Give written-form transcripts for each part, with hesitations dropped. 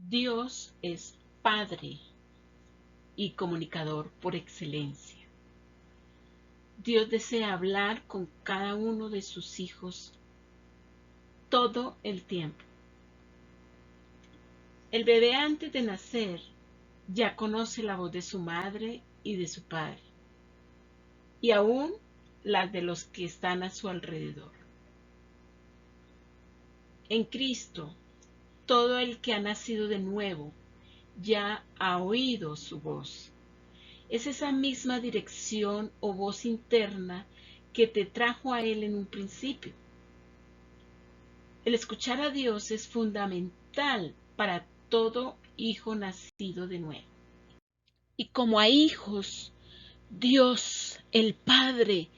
Dios es Padre y comunicador por excelencia. Dios desea hablar con cada uno de sus hijos todo el tiempo. El bebé antes de nacer ya conoce la voz de su madre y de su padre, y aún las de los que están a su alrededor. En Cristo, todo el que ha nacido de nuevo ya ha oído su voz. Es esa misma dirección o voz interna que te trajo a Él en un principio. El escuchar a Dios es fundamental para todo hijo nacido de nuevo. Y como a hijos, Dios, el Padre,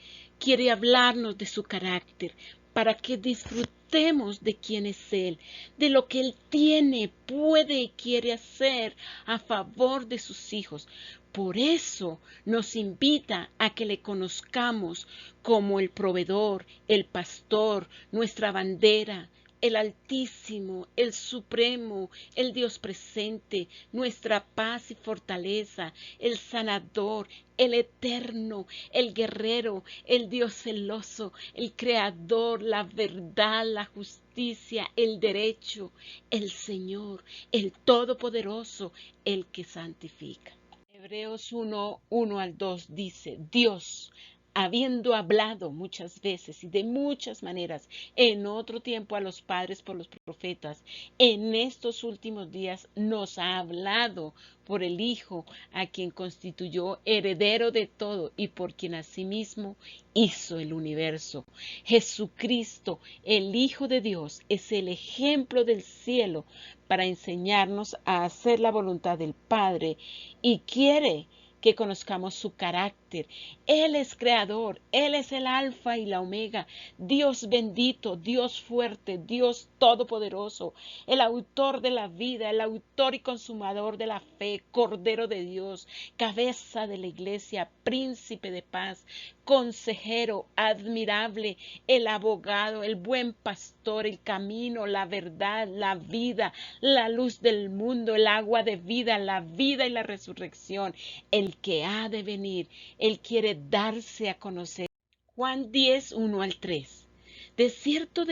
quiere hablarnos de su carácter para que disfrutemos de quién es Él, de lo que Él tiene, puede y quiere hacer a favor de sus hijos. Por eso nos invita a que le conozcamos como el proveedor, el pastor, nuestra bandera, el Altísimo, el Supremo, el Dios presente, nuestra paz y fortaleza, el sanador, el eterno, el guerrero, el Dios celoso, el creador, la verdad, la justicia, el derecho, el Señor, el todopoderoso, el que santifica. Hebreos 1:1 al 2 dice, Dios, habiendo hablado muchas veces y de muchas maneras en otro tiempo a los padres por los profetas, en estos últimos días nos ha hablado por el Hijo, a quien constituyó heredero de todo y por quien asimismo hizo el universo. Jesucristo, el Hijo de Dios, es el ejemplo del cielo para enseñarnos a hacer la voluntad del Padre y quiere que conozcamos su carácter. Él es creador, Él es el alfa y la omega, Dios bendito, Dios fuerte, Dios todopoderoso, el autor de la vida, el autor y consumador de la fe, Cordero de Dios, cabeza de la iglesia, príncipe de paz, consejero, admirable, el abogado, el buen pastor, el camino, la verdad, la vida, la luz del mundo, el agua de vida, la vida y la resurrección, el que ha de venir. Él quiere darse a conocer. Juan 10:1 al 3. De cierto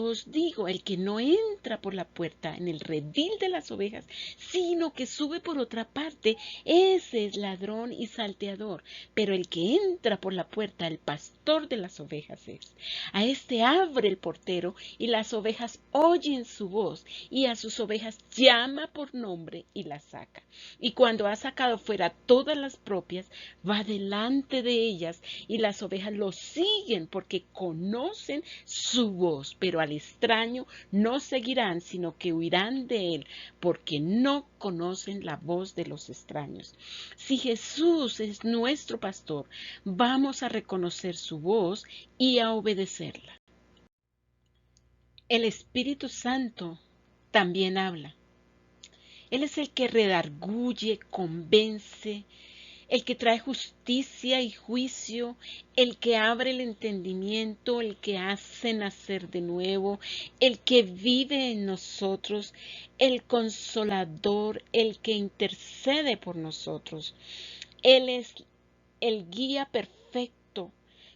os digo, el que no entra por la puerta en el redil de las ovejas, sino que sube por otra parte, ese es ladrón y salteador. Pero el que entra por la puerta, el pastor de las ovejas es. A este abre el portero, y las ovejas oyen su voz, y a sus ovejas llama por nombre y las saca. Y cuando ha sacado fuera todas las propias, va delante de ellas, y las ovejas lo siguen porque conocen su voz, pero al extraño no seguirán, sino que huirán de él, porque no conocen la voz de los extraños. Si Jesús es nuestro pastor, vamos a reconocer su voz y a obedecerla. El Espíritu Santo también habla. Él es el que redarguye, convence, el que trae justicia y juicio, el que abre el entendimiento, el que hace nacer de nuevo, el que vive en nosotros, el consolador, el que intercede por nosotros. Él es el guía perfecto,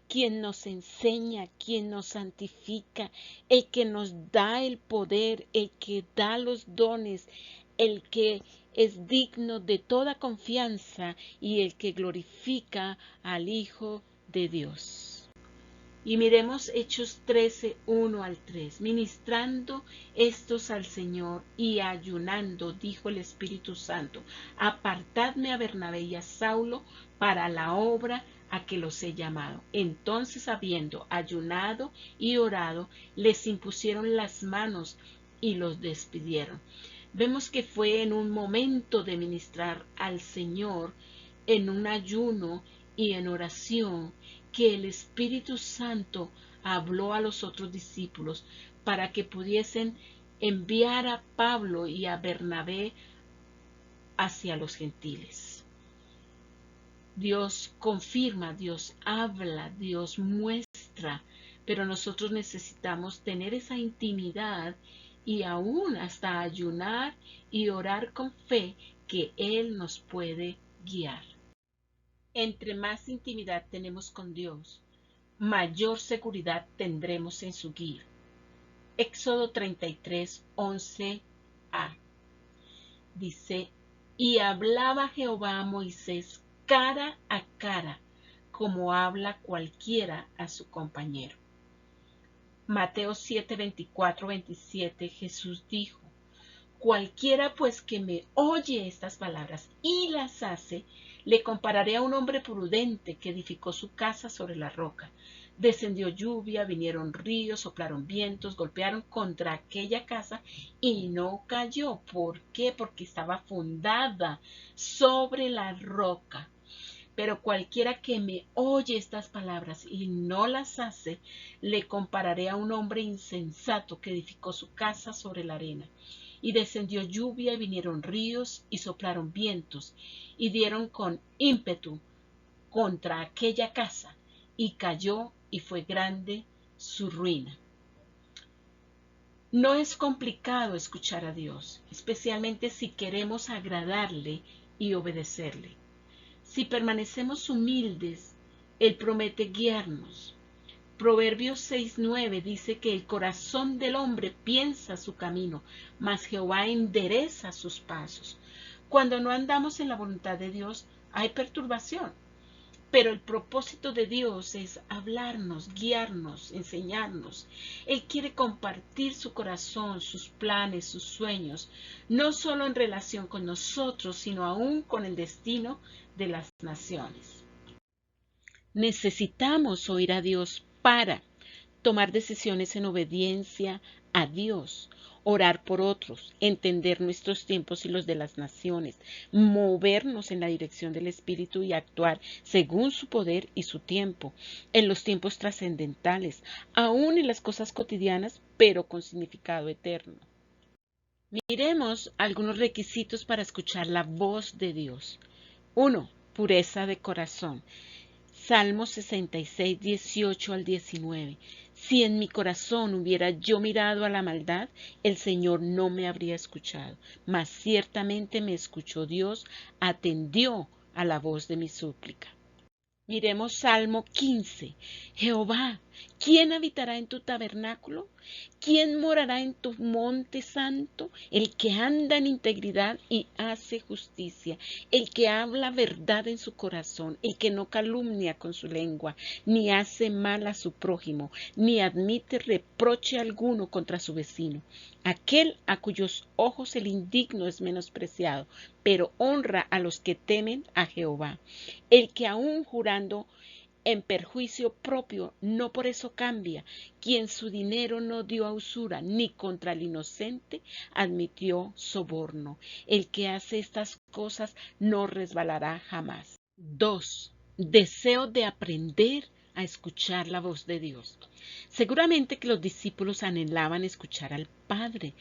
quien nos enseña, quien nos santifica, el que nos da el poder, el que da los dones, el que es digno de toda confianza y el que glorifica al Hijo de Dios. Y miremos Hechos 13:1 al 3. Ministrando estos al Señor y ayunando, dijo el Espíritu Santo, apartadme a Bernabé y a Saulo para la obra a que los he llamado. Entonces, habiendo ayunado y orado, les impusieron las manos y los despidieron. Vemos que fue en un momento de ministrar al Señor, en un ayuno y en oración, que el Espíritu Santo habló a los otros discípulos para que pudiesen enviar a Pablo y a Bernabé hacia los gentiles. Dios confirma, Dios habla, Dios muestra, pero nosotros necesitamos tener esa intimidad y aún hasta ayunar y orar con fe que Él nos puede guiar. Entre más intimidad tenemos con Dios, mayor seguridad tendremos en su guía. Éxodo 33, 11a. Dice, y hablaba Jehová a Moisés cara a cara, como habla cualquiera a su compañero. Mateo 7, 24, 27, Jesús dijo, cualquiera pues que me oye estas palabras y las hace, le compararé a un hombre prudente que edificó su casa sobre la roca. Descendió lluvia, vinieron ríos, soplaron vientos, golpearon contra aquella casa y no cayó. ¿Por qué? Porque estaba fundada sobre la roca. Pero cualquiera que me oye estas palabras y no las hace, le compararé a un hombre insensato que edificó su casa sobre la arena. Y descendió lluvia, y vinieron ríos, y soplaron vientos, y dieron con ímpetu contra aquella casa, y cayó, y fue grande su ruina. No es complicado escuchar a Dios, especialmente si queremos agradarle y obedecerle. Si permanecemos humildes, Él promete guiarnos. Proverbios 6:9 dice que el corazón del hombre piensa su camino, mas Jehová endereza sus pasos. Cuando no andamos en la voluntad de Dios, hay perturbación. Pero el propósito de Dios es hablarnos, guiarnos, enseñarnos. Él quiere compartir su corazón, sus planes, sus sueños, no solo en relación con nosotros, sino aún con el destino de las naciones. Necesitamos oír a Dios para tomar decisiones en obediencia a Dios, orar por otros, entender nuestros tiempos y los de las naciones, movernos en la dirección del Espíritu y actuar según su poder y su tiempo, en los tiempos trascendentales, aún en las cosas cotidianas, pero con significado eterno. Miremos algunos requisitos para escuchar la voz de Dios. 1. Pureza de corazón. Salmo 66, 18 al 19. Si en mi corazón hubiera yo mirado a la maldad, el Señor no me habría escuchado, mas ciertamente me escuchó Dios, atendió a la voz de mi súplica. Miremos Salmo 15. Jehová, ¿quién habitará en tu tabernáculo? ¿Quién morará en tu monte santo? El que anda en integridad y hace justicia, el que habla verdad en su corazón, el que no calumnia con su lengua, ni hace mal a su prójimo, ni admite reproche alguno contra su vecino. Aquel a cuyos ojos el indigno es menospreciado, pero honra a los que temen a Jehová. El que aún jurando en perjuicio propio, no por eso cambia, quien su dinero no dio a usura, ni contra el inocente admitió soborno. El que hace estas cosas no resbalará jamás. 2. Deseo de aprender a escuchar la voz de Dios. Seguramente que los discípulos anhelaban escuchar al Padre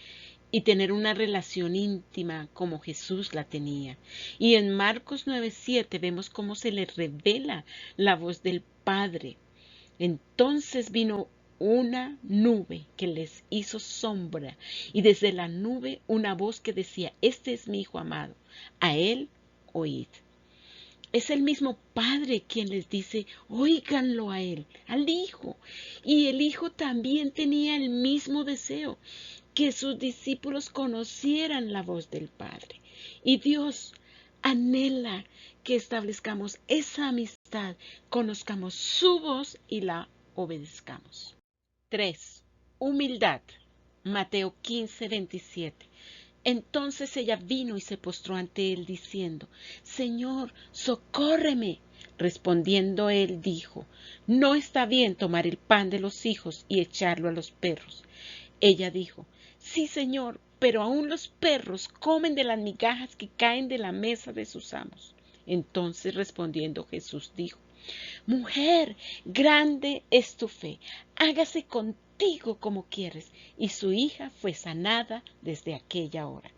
y tener una relación íntima como Jesús la tenía. Y en Marcos 9:7 vemos cómo se les revela la voz del Padre. Entonces vino una nube que les hizo sombra, y desde la nube una voz que decía, este es mi Hijo amado, a él oíd. Es el mismo Padre quien les dice, óiganlo a él, al Hijo. Y el Hijo también tenía el mismo deseo, que sus discípulos conocieran la voz del Padre. Y Dios anhela que establezcamos esa amistad, conozcamos su voz y la obedezcamos. 3. Humildad. Mateo 15, 27. Entonces ella vino y se postró ante él diciendo, Señor, socórreme. Respondiendo él dijo, no está bien tomar el pan de los hijos y echarlo a los perros. Ella dijo, sí, Señor, pero aún los perros comen de las migajas que caen de la mesa de sus amos. Entonces respondiendo Jesús dijo, mujer, grande es tu fe, hágase contigo contigo como quieres. Y su hija fue sanada desde aquella hora.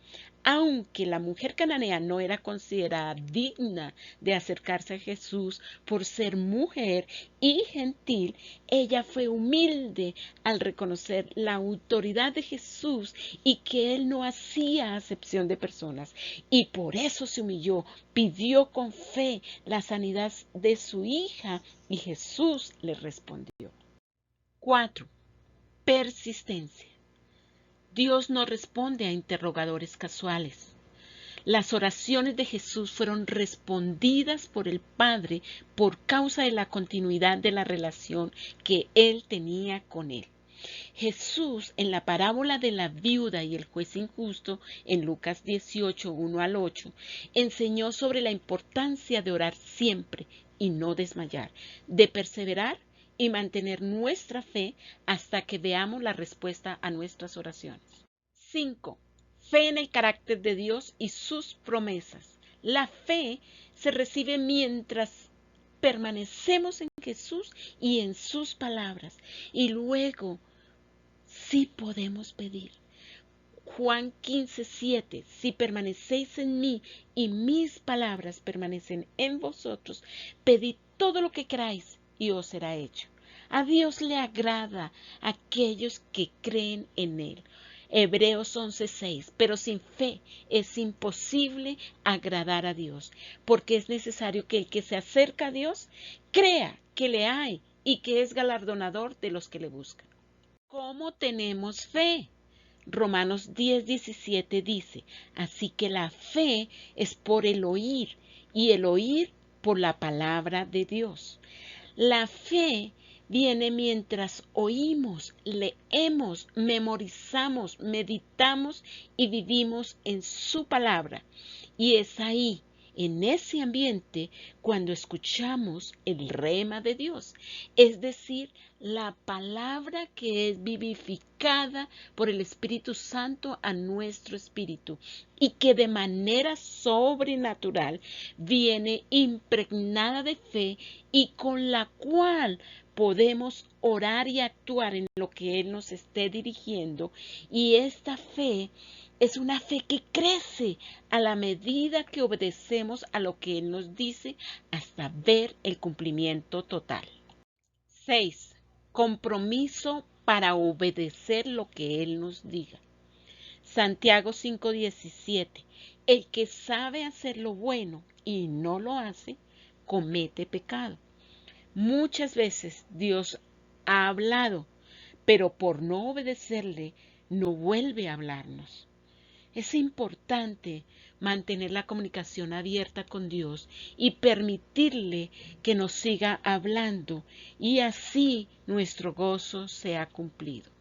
Aunque la mujer cananea no era considerada digna de acercarse a Jesús por ser mujer y gentil, ella fue humilde al reconocer la autoridad de Jesús y que Él no hacía acepción de personas. Y por eso se humilló, pidió con fe la sanidad de su hija y Jesús le respondió. 4. Persistencia. Dios no responde a interrogadores casuales. Las oraciones de Jesús fueron respondidas por el Padre por causa de la continuidad de la relación que Él tenía con Él. Jesús, en la parábola de la viuda y el juez injusto, en Lucas 18, 1 al 8, enseñó sobre la importancia de orar siempre y no desmayar, de perseverar y mantener nuestra fe hasta que veamos la respuesta a nuestras oraciones. 5. Fe en el carácter de Dios y sus promesas. La fe se recibe mientras permanecemos en Jesús y en sus palabras. Y luego sí podemos pedir. Juan 15:7. Si permanecéis en mí y mis palabras permanecen en vosotros, pedid todo lo que queráis y os será hecho. A Dios le agrada a aquellos que creen en Él. Hebreos 11:6. Pero sin fe es imposible agradar a Dios, porque es necesario que el que se acerca a Dios crea que le hay y que es galardonador de los que le buscan. ¿Cómo tenemos fe? Romanos 10:17 dice, así que la fe es por el oír y el oír por la palabra de Dios. La fe viene mientras oímos, leemos, memorizamos, meditamos y vivimos en su palabra. Y es ahí, en ese ambiente, cuando escuchamos el rema de Dios, es decir, la palabra que es vivificada por el Espíritu Santo a nuestro espíritu y que de manera sobrenatural viene impregnada de fe y con la cual podemos orar y actuar en lo que Él nos esté dirigiendo. Y esta fe es una fe que crece a la medida que obedecemos a lo que Él nos dice hasta ver el cumplimiento total. 6. Compromiso para obedecer lo que Él nos diga. Santiago 5:17. El que sabe hacer lo bueno y no lo hace, comete pecado. Muchas veces Dios ha hablado, pero por no obedecerle, no vuelve a hablarnos. Es importante mantener la comunicación abierta con Dios y permitirle que nos siga hablando y así nuestro gozo sea cumplido.